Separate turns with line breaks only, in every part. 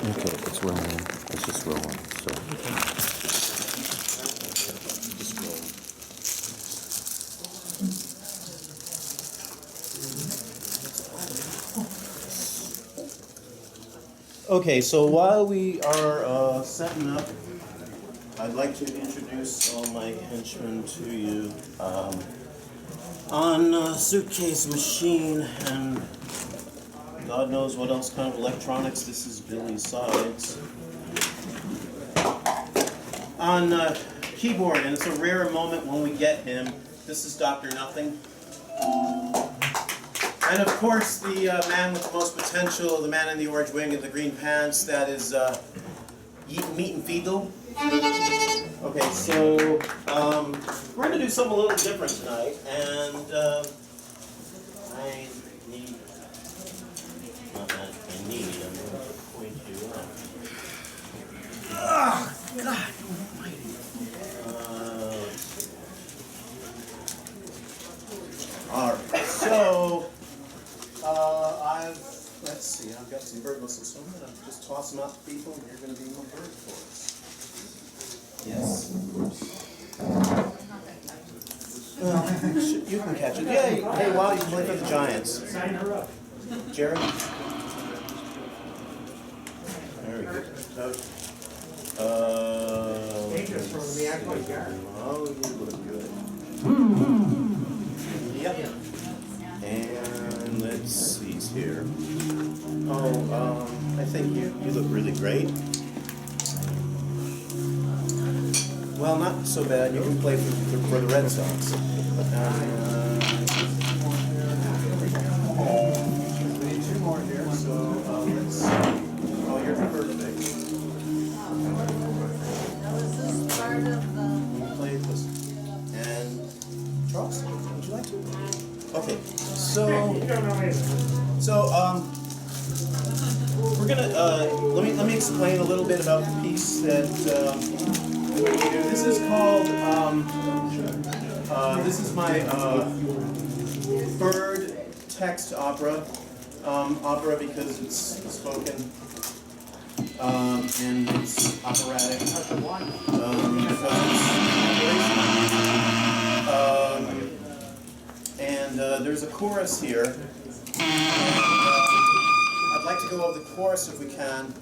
Okay, it's rolling. It's just rolling. So. Just rolling. Okay, so while we are setting up, I'd like to introduce all my henchmen to you on a suitcase machine and God knows what else kind of electronics. This is Billy Sides. On keyboard, and it's a rare moment when we get him, this is Dr. Nothing. And of course, the man with the most potential, the man in the orange wing and the green pants, that is Yitn Mitn Fidl. Okay, so we're going to do something a little different tonight, and I need, I'm going to point you out. Oh, God almighty. All right, so let's see, I've got some bird whistles, so I'm going to just toss them out to people, and you're going to be my bird for us. Yes. You can catch it. Yeah, hey, wow, you play for the Giants.
Sign her up.
Jerry? Very good.
Dangerous from the aquatic yard.
Oh, you look good. Yep. And let's see here. Oh, I think you look really great. Well, not so bad. You can play for the Red Sox. We need two more here, so let's see. Oh, you're perfect.
Was this part of the...
You play this. And Charles, would you like to? Okay, so we're gonna let me explain a little bit about the piece that this is called. This is my bird text opera. Opera because it's spoken and it's operatic. And there's a chorus here. And, I'd like to go over the chorus if we can.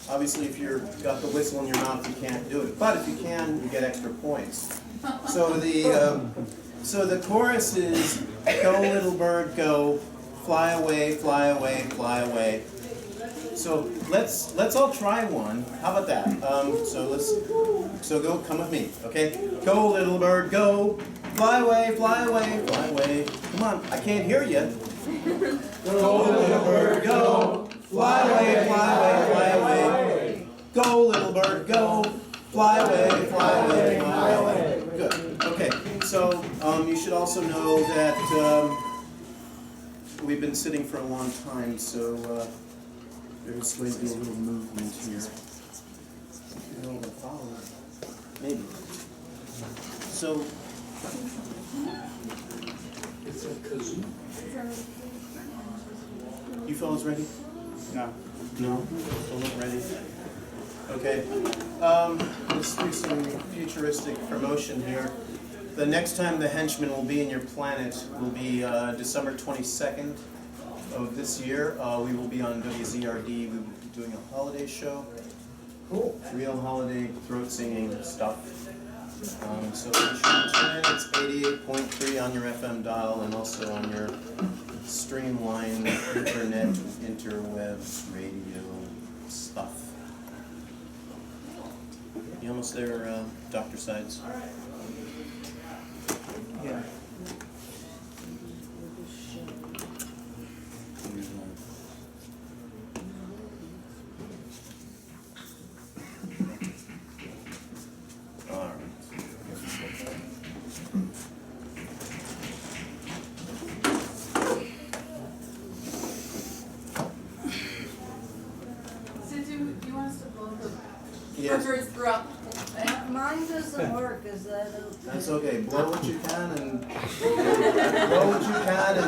Obviously, if you've got the whistle in your mouth, you can't do it. But if you can, you get extra points. So the chorus is "Go little bird, go, fly away, fly away, fly away." So let's all try one. How about that? Come with me, okay? Go little bird, go, fly away, fly away, fly away. Come on, I can't hear you. Go little bird, go, fly away, fly away, fly away. Go little bird, go, fly away, fly away, fly away. Good. Okay. So you should also know that we've been sitting for a long time, so there's going to be a little movement here. Maybe. So.
It's a kazoo.
You fellas ready?
No.
No? Still not ready? Okay. Let's do some futuristic promotion here. The next time the Henchmen will be in your planet will be December 22nd of this year. We will be on WZRD. We will be doing a holiday show.
Cool.
Real holiday throat singing stuff. So be sure to tune in. It's 88.3 on your FM dial and also on your streamlined internet, interwebs, radio stuff. You almost there, Dr. Sides?
Yeah.
All right.
Sid, do you want us to blow the
Yes.
birds throughout the whole thing? Mine doesn't work, is that okay?
That's okay. Blow what you can and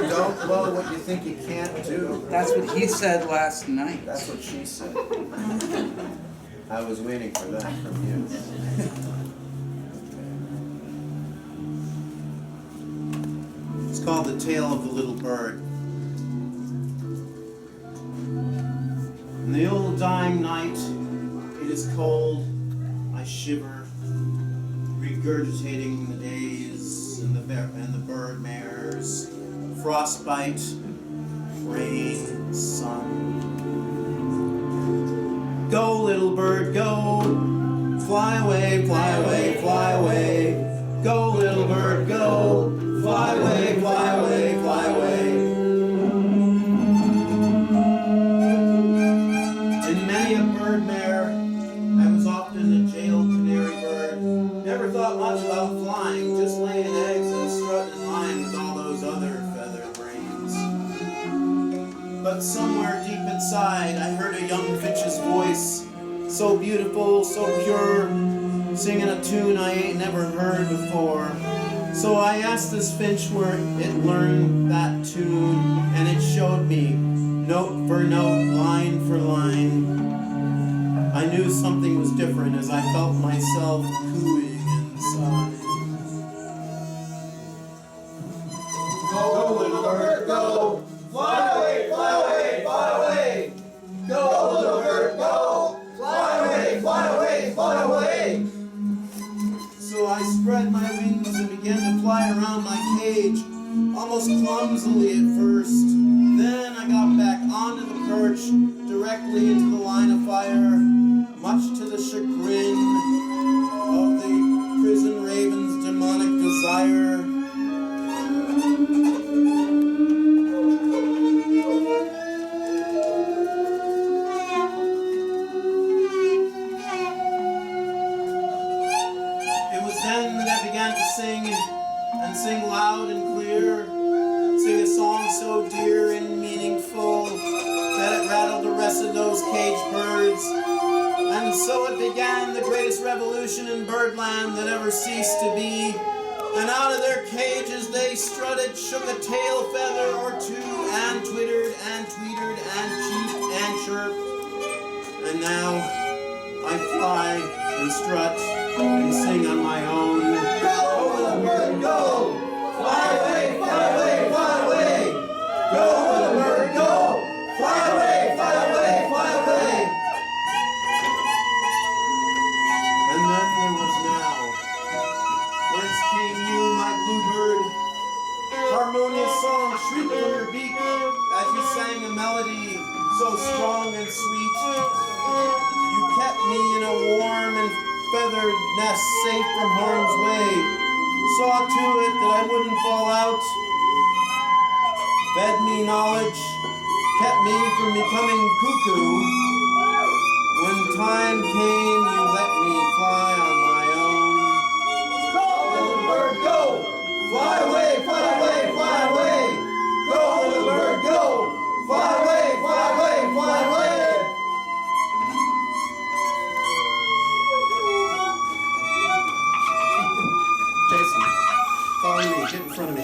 don't blow what you think you can't do.
That's what he said last night.
That's what she said. I was waiting for that from you. It's called The Tale of the Little Bird. In the old dying night, it is cold, I shiver, regurgitating the days and the bird mares, frostbite, rain, sun. Go, little bird, go, fly away, fly away, fly away. Go, little bird, go, fly away, fly away, fly away. In many a bird mare, I was often a jailed canary bird. Never thought much about flying, just laying eggs and strutting in line with all those other feathered brains. But somewhere deep inside, I heard a young finch's voice, so beautiful, so pure, singing a tune I ain't never heard before. So I asked this finch where it learned that tune, and it showed me, note for note, line for line. I knew something was different as I felt myself cooing inside. Go, little bird, go! Fly away, fly away, fly away! Go, little bird, go! Fly away, fly away, fly away! So I spread my wings and began to fly around my cage, almost clumsily at first. Then I got back onto the perch, directly into the line of fire, much to the chagrin of the prison raven's demonic desire. It was then that I began to sing, and sing loud and clear, sing a song so dear and meaningful that it rattled the rest of those caged birds. And so it began the greatest revolution in birdland that ever ceased to be. And out of their cages they strutted, shook a tail feather or two, and twittered and tweetered and cheeped and chirped. And now I fly and strut and sing on my own. Go, little bird, go! Fly away, fly away, fly away! Go, little bird, go! Fly away, fly away, fly away! And then there was now. Whence came you, my bluebird? Harmonious song shrieked from your beak as you sang a melody so strong and sweet. You kept me in a warm and feathered nest safe from harm's way. Saw to it that I wouldn't fall out. Fed me knowledge, kept me from becoming cuckoo. When time came, you let me fly on my own. Go, little bird, go! Fly away, fly away, fly away! Go, little bird, go! Fly away, fly away, fly away! Jason, follow me, get in front of me.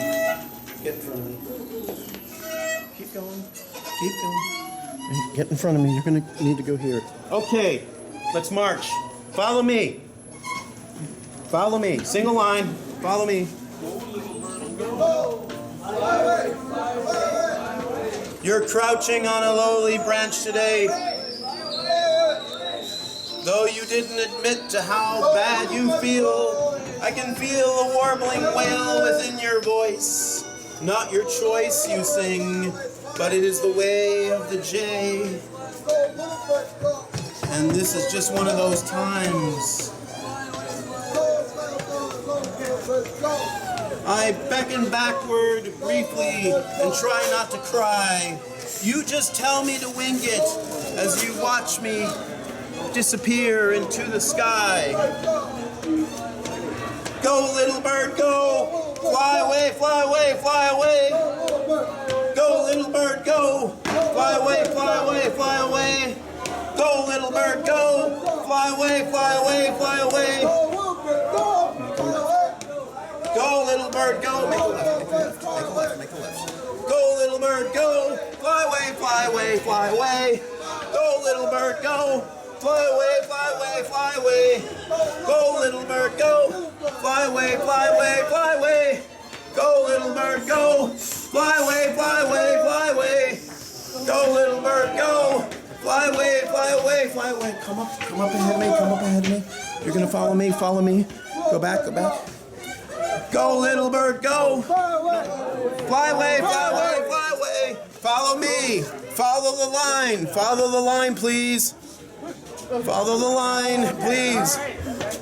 Get in front of me. Keep going, keep going. Get in front of me, you're gonna need to go here. Okay, let's march. Follow me. Follow me, single line, follow me. You're crouching on a lowly branch today. Though you didn't admit to how bad you feel, I can feel a warbling wail within your voice. Not your choice, you sing, but it is the way of the jay. And this is just one of those times. I beckon backward briefly and try not to cry. You just tell me to wing it as you watch me disappear into the sky. Go, little bird, go! Fly away, fly away, fly away! Go, little bird, go! Fly away, fly away, fly away! Go, little bird, go! Fly away, fly away, fly away! bird, go. Make a left, make a left, make a left. Go, little bird, go. Fly away, fly away, fly away. Go, little bird, go. Fly away, fly away, fly away. Go, little bird, go. Fly away, fly away, fly away. Go, little bird, go. Fly away, fly away, fly away. Go, little bird, go. Fly away, fly away, fly away. Come up ahead of me, come up ahead of me. You're gonna follow me, follow me. Go back, go back. Go, little bird, go. Fly away, fly away, fly away. Follow me. Follow the line. Follow the line, please. Follow the line, please.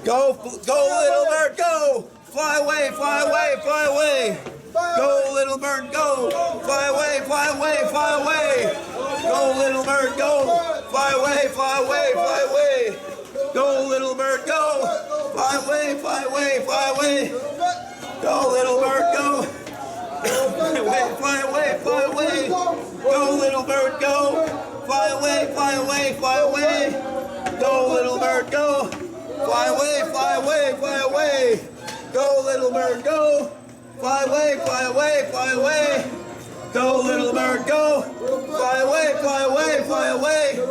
Go, little bird, go. Fly away, fly away, fly away. Go, little bird, go. Fly away, fly away, fly away. Go, little bird, go. Fly away, fly away, fly away. Go, little bird, go. Fly away, fly away, fly away. Go, little bird, go. Fly away, fly away, fly away. Go, little bird, go. Fly away, fly away, fly away. Go, little bird, go. Fly away, fly away, fly away. Go, little bird, go. Fly away, fly away, fly away. Go, little bird, go. Fly away, fly away, fly away. Go, little bird, go. Fly away, fly away, fly away.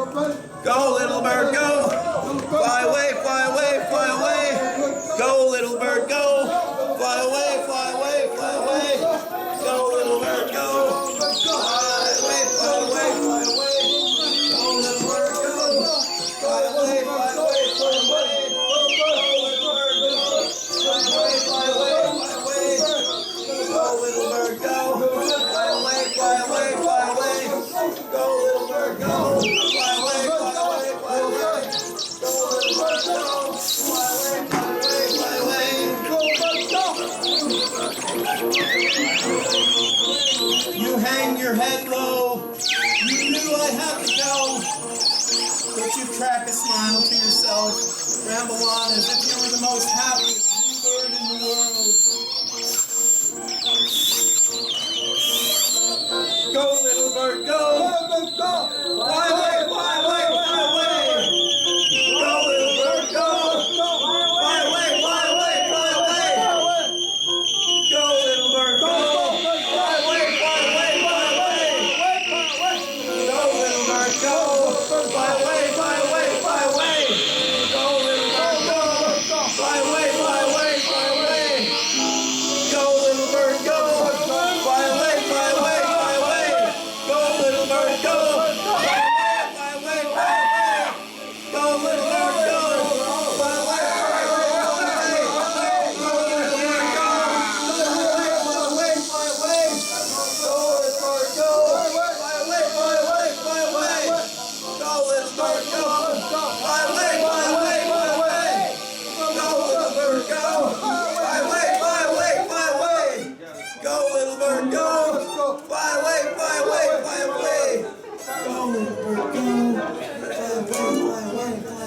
Go, little bird, go. Fly away, fly away, fly away. Go, little bird, go. Fly away, fly away, fly away. Go, little bird, go. Fly away, fly away, fly away. Go, little bird, go. Fly away, fly away, fly away. Go, little bird, go. Fly away, fly away, fly away. Go, little bird, go. Fly away, fly away, fly away. Go, little bird, go. Fly away, fly away, fly away. You hang your head low. You knew I had to go. But you crack a smile to yourself. Ramble on as if you were the most happiest bird in the world. Go, little bird, go. Fly away, fly away, fly away. Go, little bird, go. Fly away, fly away, fly away. Go, little bird, go. Fly away, fly away, fly away. Go, little bird, go. Fly away, fly away, fly away. Go, little bird, go. Fly away, fly away, fly away. Go, little bird, go. Fly away, fly away, fly away. Go, little bird, go. Fly away, fly away. Go, little bird, go. Fly away, fly away, fly away. Go, little bird, go. Fly away, fly away, fly away. Go, little bird, go. Fly away, fly away, fly away. Go, little bird, go. Fly away, fly away, fly away. Go, little bird, go. Fly away, fly away, fly away. Go, little bird, go. Fly away, fly away, fly away. Go, little bird, go. Fly away, fly away, fly away. Go, little bird, go. Fly away, fly away, fly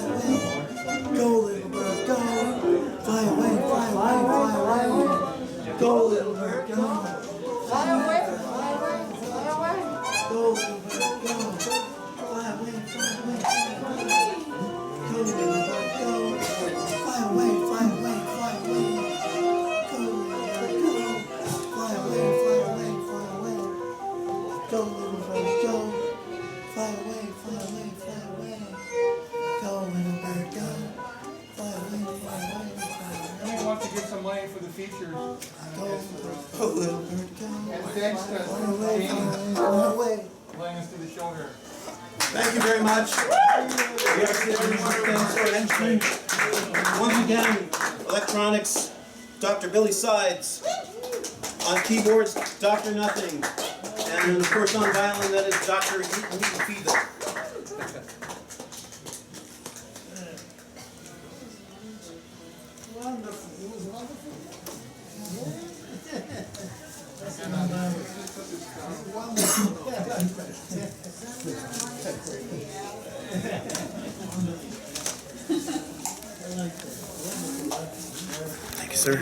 away. Go, little bird, go.
Fly away, fly away, fly away.
Go, little bird, go. Fly away, fly away, fly away. Go, little bird, go. Fly away, fly away, fly away. Go, little bird, go. Fly away, fly away, fly away. Go, little bird, go. Fly away, fly away, fly away. Go, little bird, go. Fly away, fly away, fly away.
We want to get some money for the features.
Go, little bird, go.
And thanks to
Fly away,
Dean
fly away.
laying us to the shoulder.
Thank you very much. We are Sid Yiddish-conductor, Henchmen. Once again, electronics, Dr. Billy Sides. On keyboards, Dr. Nothing. And of course on violin, that is Dr. Yitn Mitn Fidl.
Wonderful, it was wonderful.
Thank you, sir.